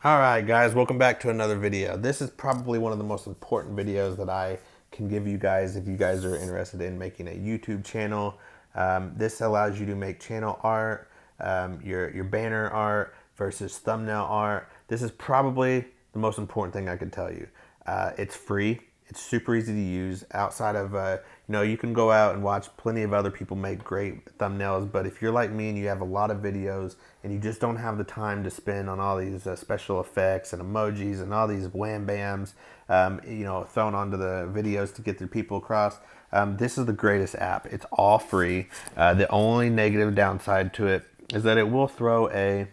Alright guys, welcome back to another video. This is probably one of the most important videos that I can give you guys if you guys are interested in making a YouTube channel. This allows you to make channel art, your banner art versus thumbnail art. This is probably the most important thing I could tell you. It's free. It's super easy to use. Outside of, you can go out and watch plenty of other people make great thumbnails. But if you're like me and you have a lot of videos and you just don't have the time to spend on all these special effects and emojis and all these wham bams, thrown onto the videos to get their people across, this is the greatest app. It's all free. The only negative downside to it is that it will throw a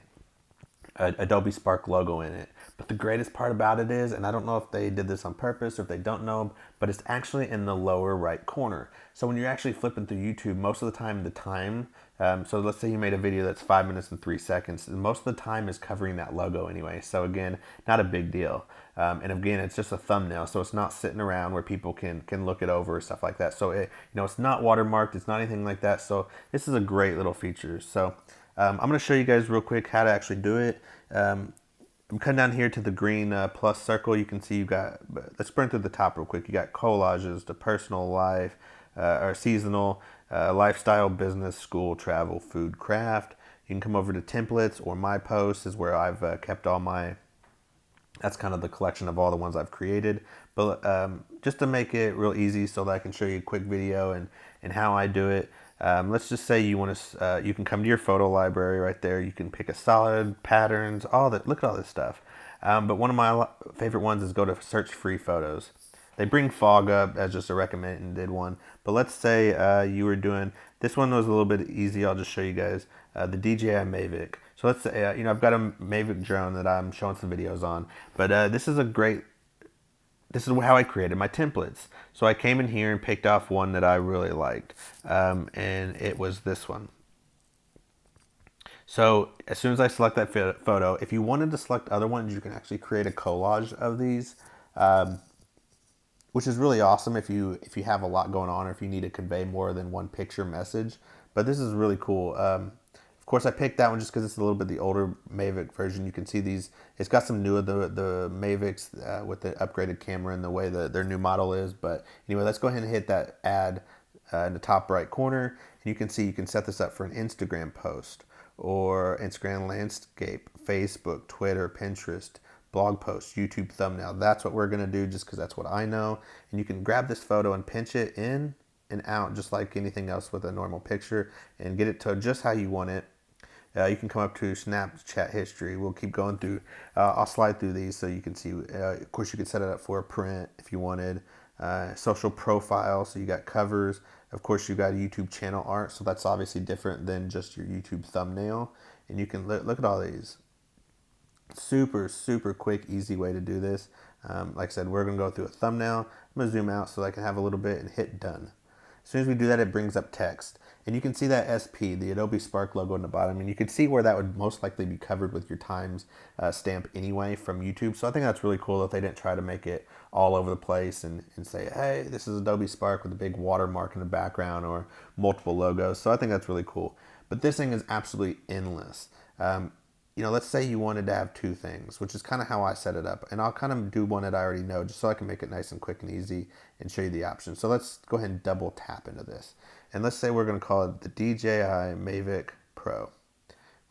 Adobe Spark logo in it. But the greatest part about it is, and I don't know if they did this on purpose or if they don't know, but it's actually in the lower right corner. So when you're actually flipping through YouTube, most of the time, so let's say you made a video that's 5 minutes and 3 seconds, and most of the time is covering that logo anyway. So again, not a big deal. And again, it's just a thumbnail, so it's not sitting around where people can look it over or stuff like that. So it's not watermarked, it's not anything like that. So this is a great little feature. So I'm going to show you guys real quick how to actually do it. I'm cutting down here to the green plus circle. You can see you got, let's sprint through the top real quick. You got collages, the personal life, or seasonal, lifestyle, business, school, travel, food, craft. You can come over to templates or my posts is where I've kept all my, that's kind of the collection of all the ones I've created. But just to make it real easy so that I can show you a quick video and how I do it. Let's just say you want to, you can come to your photo library right there. You can pick a solid, patterns, all that. Look at all this stuff. But one of my favorite ones is go to search free photos. They bring fog up as just a recommended one. But let's say you were doing, this one was a little bit easy. I'll just show you guys the DJI Mavic. So let's say, I've got a Mavic drone that I'm showing some videos on. But this is this is how I created my templates. So I came in here and picked off one that I really liked, and it was this one. So as soon as I select that photo, if you wanted to select other ones, you can actually create a collage of these, which is really awesome if you have a lot going on or if you need to convey more than one picture message. But this is really cool. Of course, I picked that one just because it's a little bit the older Mavic version. You can see these. It's got some new of the Mavics with the upgraded camera and the way that their new model is. But anyway, let's go ahead and hit that add in the top right corner. And you can see you can set this up for an Instagram post or Instagram landscape, Facebook, Twitter, Pinterest, blog post, YouTube thumbnail. That's what we're going to do just because that's what I know. And you can grab this photo and pinch it in and out just like anything else with a normal picture and get it to just how you want it. You can come up to Snapchat history. We'll keep going through. I'll slide through these so you can see. Of course, you could set it up for a print if you wanted. Social profile, so you got covers. Of course, you got YouTube channel art, so that's obviously different than just your YouTube thumbnail. And you can look at all these. Super, super quick, easy way to do this. Like I said, we're going to go through a thumbnail. I'm going to zoom out so I can have a little bit and hit done. As soon as we do that, it brings up text. And you can see that SP, the Adobe Spark logo in the bottom. And you can see where that would most likely be covered with your times stamp anyway from YouTube. So I think that's really cool that they didn't try to make it all over the place and say, hey, this is Adobe Spark with a big watermark in the background or multiple logos. So I think that's really cool. But this thing is absolutely endless. Let's say you wanted to have two things, which is kind of how I set it up. And I'll kind of do one that I already know just so I can make it nice and quick and easy and show you the options. So let's go ahead and double tap into this. And let's say we're going to call it the DJI Mavic Pro.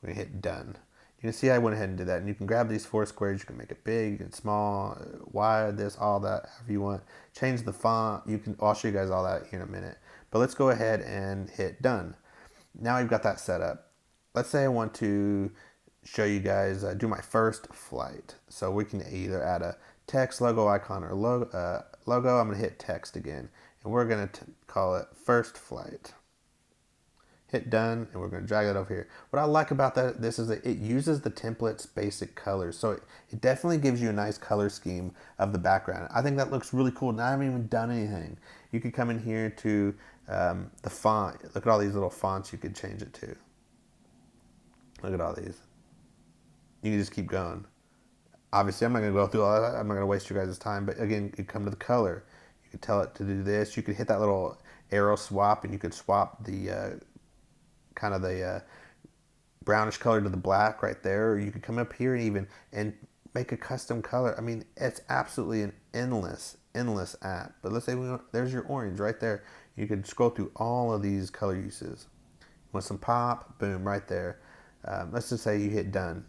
We're going to hit done. You can see I went ahead and did that. And you can grab these four squares. You can make it big and small, wide, this, all that, however you want. Change the font. I'll show you guys all that here in a minute. But let's go ahead and hit done. Now we've got that set up. Let's say I want to show you guys do my first flight. So we can either add a text, logo, icon, or logo. I'm going to hit text again. And we're going to call it first flight. Hit done, and we're going to drag that over here. What I like about this is that it uses the template's basic colors. So it definitely gives you a nice color scheme of the background. I think that looks really cool. And I haven't even done anything. You could come in here to the font. Look at all these little fonts you could change it to. Look at all these. You can just keep going. Obviously, I'm not going to go through all that. I'm not going to waste your guys' time. But again, you come to the color. You could tell it to do this. You could hit that little arrow swap, and you could swap the kind of the brownish color to the black right there. Or you could come up here and make a custom color. I mean, it's absolutely an endless app. But let's say there's your orange right there. You can scroll through all of these color uses. Want some pop? Boom, right there. Let's just say you hit done.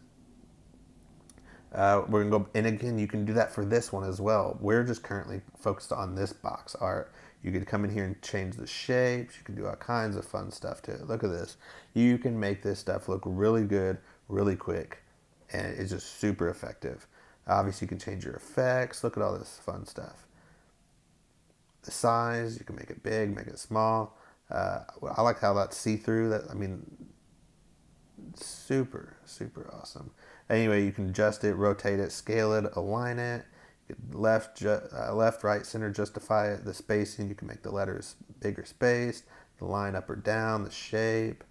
We're gonna go, and again, you can do that for this one as well. We're just currently focused on this box art. You could come in here and change the shapes. You can do all kinds of fun stuff to it. Look at this. You can make this stuff look really good, really quick, and it's just super effective. Obviously, you can change your effects. Look at all this fun stuff. The size, you can make it big, make it small. I like how that's see-through. That, I mean, super awesome. Anyway, you can adjust it, rotate it, scale it, align it. Left, right, center, justify it. The spacing, you can make the letters bigger spaced, the line up or down, the shape,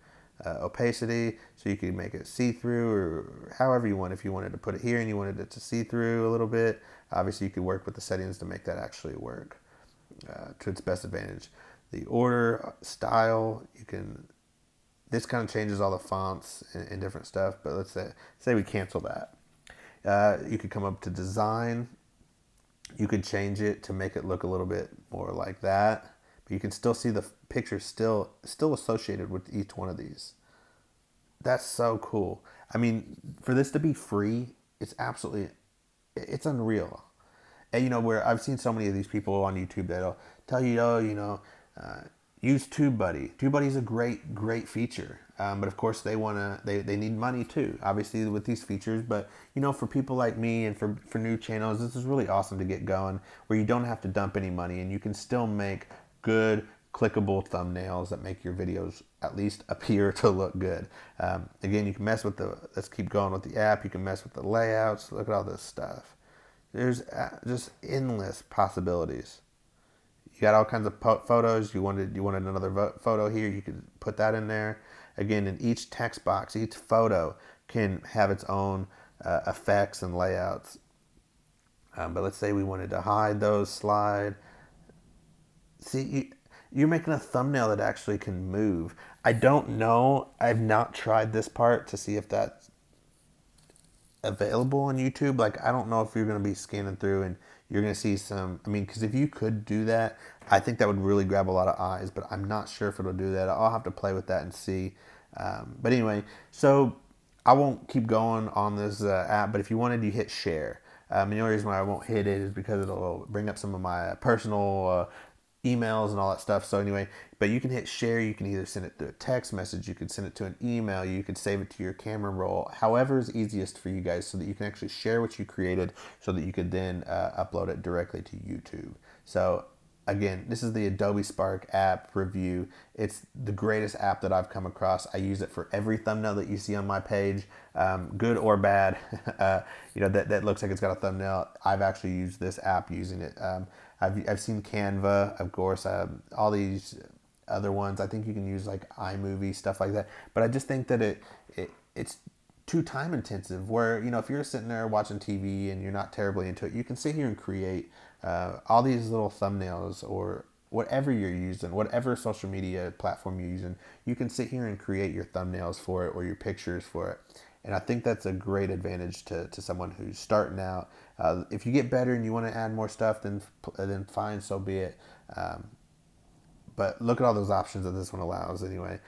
opacity, so you can make it see-through or however you want. If you wanted to put it here and you wanted it to see through a little bit, obviously you could work with the settings to make that actually work to its best advantage. The order, style, you can, this kind of changes all the fonts and different stuff, but let's say we cancel that. You could come up to design. You could change it to make it look a little bit more like that, but you can still see the picture still associated with each one of these. That's so cool. I mean, for this to be free, it's unreal. And where I've seen so many of these people on YouTube that'll tell you, use TubeBuddy. TubeBuddy is a great feature, but of course they need money too, obviously with these features. But for people like me and for new channels, this is really awesome to get going, where you don't have to dump any money and you can still make good clickable thumbnails that make your videos at least appear to look good. Again, you can mess with let's keep going with the app. You can mess with the layouts. Look at all this stuff. There's just endless possibilities. You got all kinds of photos. You wanted another photo here, you could put that in there. Again, in each text box, each photo can have its own effects and layouts. But let's say we wanted to hide those, slide. See, you're making a thumbnail that actually can move. I don't know. I've not tried this part to see if that's available on YouTube. Like, I don't know if you're going to be scanning through and you're going to see some, I mean, because if you could do that, I think that would really grab a lot of eyes, but I'm not sure if it'll do that. I'll have to play with that and see. But anyway, so I won't keep going on this app, but if you wanted, you hit share. And the only reason why I won't hit it is because it'll bring up some of my personal emails and all that stuff. So anyway, but you can hit share. You can either send it through a text message, you could send it to an email, you could save it to your camera roll, however is easiest for you guys, so that you can actually share what you created, so that you could then upload it directly to YouTube. So again, this is the Adobe Spark app review. It's the greatest app that I've come across. I use it for every thumbnail that you see on my page, good or bad. That looks like it's got a thumbnail. I've actually used this app using it. I've seen Canva, of course, all these other ones. I think you can use like iMovie, stuff like that. But I just think that it's too time intensive, where, if you're sitting there watching TV and you're not terribly into it, you can sit here and create all these little thumbnails, or whatever you're using, whatever social media platform you're using, you can sit here and create your thumbnails for it or your pictures for it. And I think that's a great advantage to someone who's starting out. If you get better and you want to add more stuff, then fine, so be it. But look at all those options that this one allows anyway.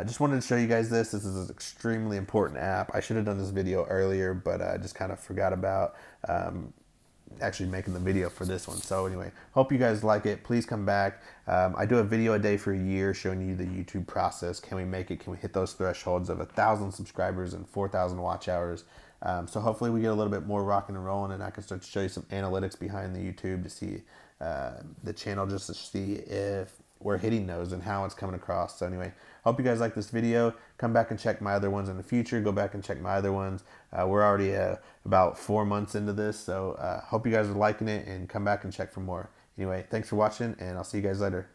Just wanted to show you guys this. This is an extremely important app. I should have done this video earlier, but I just kind of forgot about actually making the video for this one. So anyway, hope you guys like it. Please come back. I do a video a day for a year showing you the YouTube process. Can we make it? Can we hit those thresholds of 1,000 subscribers and 4,000 watch hours? So hopefully we get a little bit more rocking and rolling, and I can start to show you some analytics behind the YouTube to see the channel, just to see if we're hitting those and how it's coming across. So anyway, hope you guys like this video. Come back and check my other ones in the future. Go back and check my other ones. We're already about 4 months into this, so hope you guys are liking it, and come back and check for more. Anyway, thanks for watching, and I'll see you guys later.